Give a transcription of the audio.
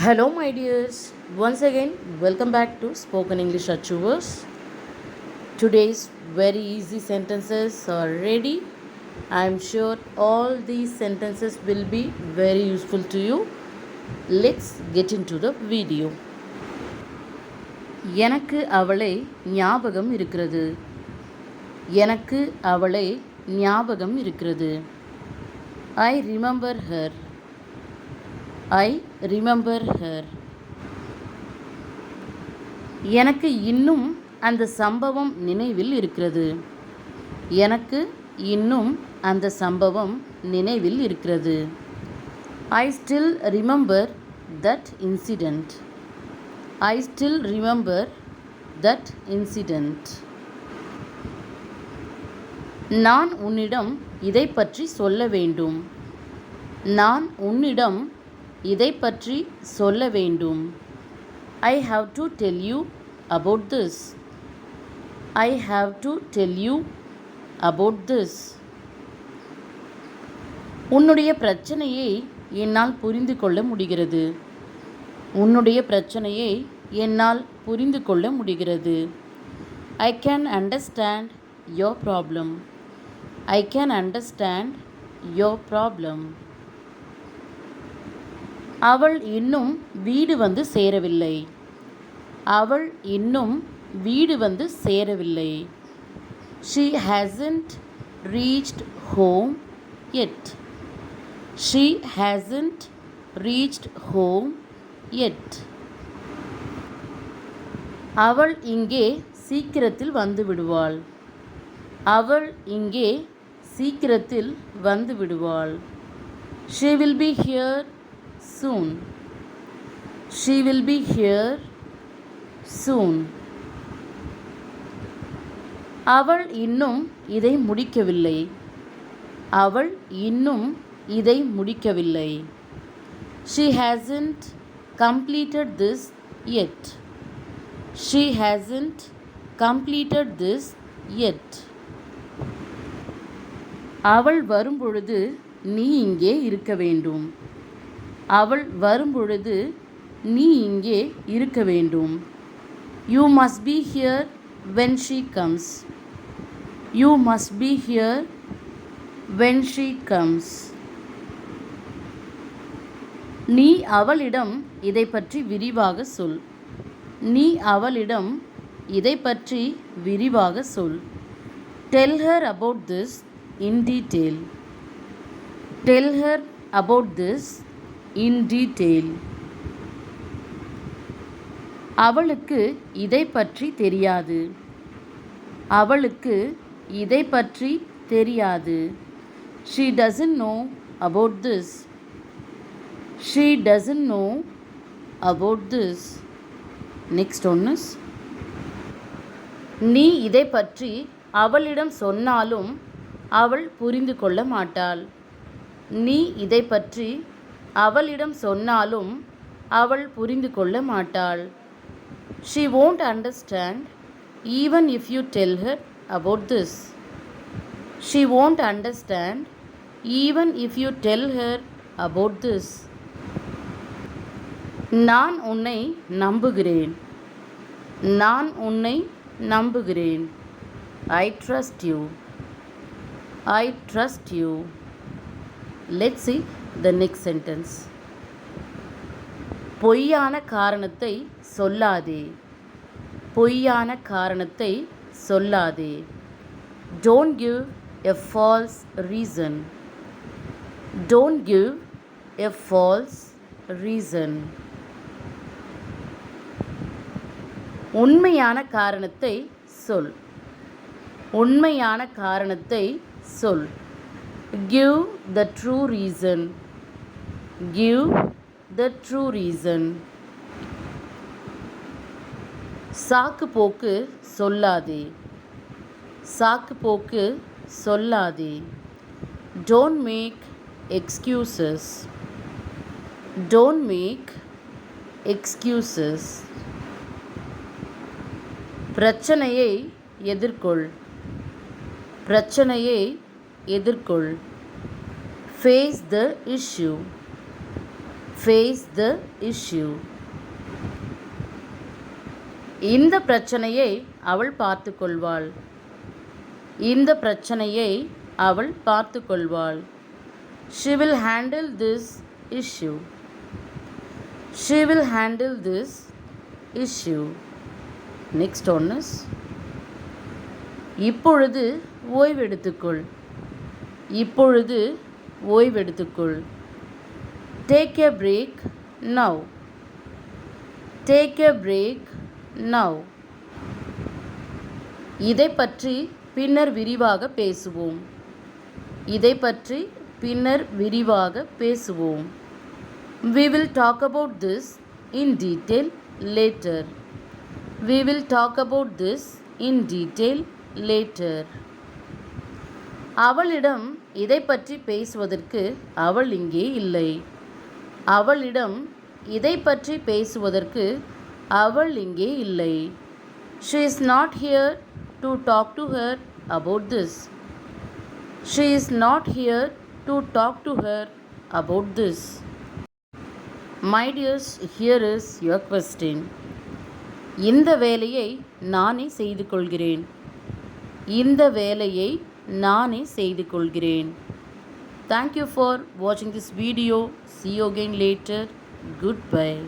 Hello, my dears. Once again, welcome back to Spoken English Achievers. Today's very easy sentences are ready. I'm sure all these sentences will be very useful to you. Let's get into the video. எனக்கு அவளை ஞாபகம் இருக்கிறது. எனக்கு அவளை ஞாபகம் இருக்கிறது. I remember her. I remember her. எனக்கு இன்னும் அந்த சம்பவம் நினைவில் இருக்கிறது. எனக்கு இன்னும் அந்த சம்பவம் நினைவில் இருக்கிறது. I still remember that incident. I still remember that incident. நான் உன்னிடம் இதை பற்றி சொல்ல வேண்டும். நான் உன்னிடம் இதை பற்றி சொல்ல வேண்டும். I have to tell you about this. I have to tell you about this. உன்னுடைய பிரச்சனையை என்னால் புரிந்து கொள்ள முடிகிறது. உன்னுடைய பிரச்சனையை என்னால் புரிந்து கொள்ள முடிகிறது. I can understand your problem. I can understand your problem. அவள் இன்னும் வீடு வந்து சேரவில்லை. அவள் இன்னும் வீடு வந்து சேரவில்லை. She hasn't reached home yet. She hasn't reached home yet. அவள் இங்கே சீக்கிரத்தில் வந்து விடுவாள். அவள் இங்கே சீக்கிரத்தில் வந்து விடுவாள். She will be here soon. She will be here soon. அவள் இன்னும் இதை முடிக்கவில்லை. அவள் இன்னும் இதை முடிக்கவில்லை. She hasn't completed this yet. She hasn't completed this yet. அவள் வரும்பொழுது நீ இங்கே இருக்க வேண்டும். அவள் வரும்பொழுது நீ இங்கே இருக்க வேண்டும். You must be here when she comes. You must be here when she comes. நீ அவளிடம் இதை பற்றி விரிவாக சொல். நீ அவளிடம் இதை பற்றி விரிவாக சொல். Tell her about this in detail. Tell her about this in detail. அவளுக்கு இதை பற்றி தெரியாது. அவளுக்கு இதை பற்றி தெரியாது. She doesn't know about this. She doesn't know about this. Next one is, நீ இதை பற்றி அவளிடம் சொன்னாலும் அவள் புரிந்து கொள்ள மாட்டாள். நீ இதை பற்றி அவளிடம் சொன்னாலும் அவள் புரிந்து கொள்ள மாட்டாள். She won't understand even if you tell her about this. She won't understand even if you tell her about this. நான் உன்னை நம்புகிறேன். நான் உன்னை நம்புகிறேன். I trust you. I trust you. Let's see the next sentence. பொய்யான காரணத்தை சொல்லாதே. பொய்யான காரணத்தை சொல்லாதே. Don't give a false reason. Don't give a false reason. உண்மையான காரணத்தை சொல். உண்மையான காரணத்தை சொல். Give the true reason. Give the true reason. சாக்கு போக்கு சொல்லாதே. சாக்கு போக்கு சொல்லாதே. Don't make excuses. Don't make excuses. பிரச்சனையை எதிர்கொள். பிரச்சனையை எதிர்கொள். Face the issue. face the issue. இந்த பிரச்சனையை அவள் பார்த்துக்கொள்வாள். இந்த பிரச்சனையை அவள் பார்த்துக்கொள்வாள். She will handle this issue. She will handle this issue. Next one is இப்பொழுது ஓய்வெடுத்துக்கொள். இப்பொழுது ஓய்வெடுத்துக்கொள். Take a break now. Take a break now. இதை பற்றி பின்னர் விரிவாக பேசுவோம். இதை பற்றி பின்னர் விரிவாக பேசுவோம். We will talk about this in detail later. We will talk about this in detail later. அவளிடம் இதை பற்றி பேசுவதற்கு அவள் இங்கே இல்லை. அவளிடம் இதை பற்றி பேசுவதற்கு அவள் இங்கே இல்லை. She is not here to talk to her about this. She is not here to talk to her about this. My dears, here is your question. இந்த வேலையை நானே செய்து கொள்கிறேன். இந்த வேலையை நானே செய்து கொள்கிறேன். Thank you for watching this video. See you again later. Goodbye.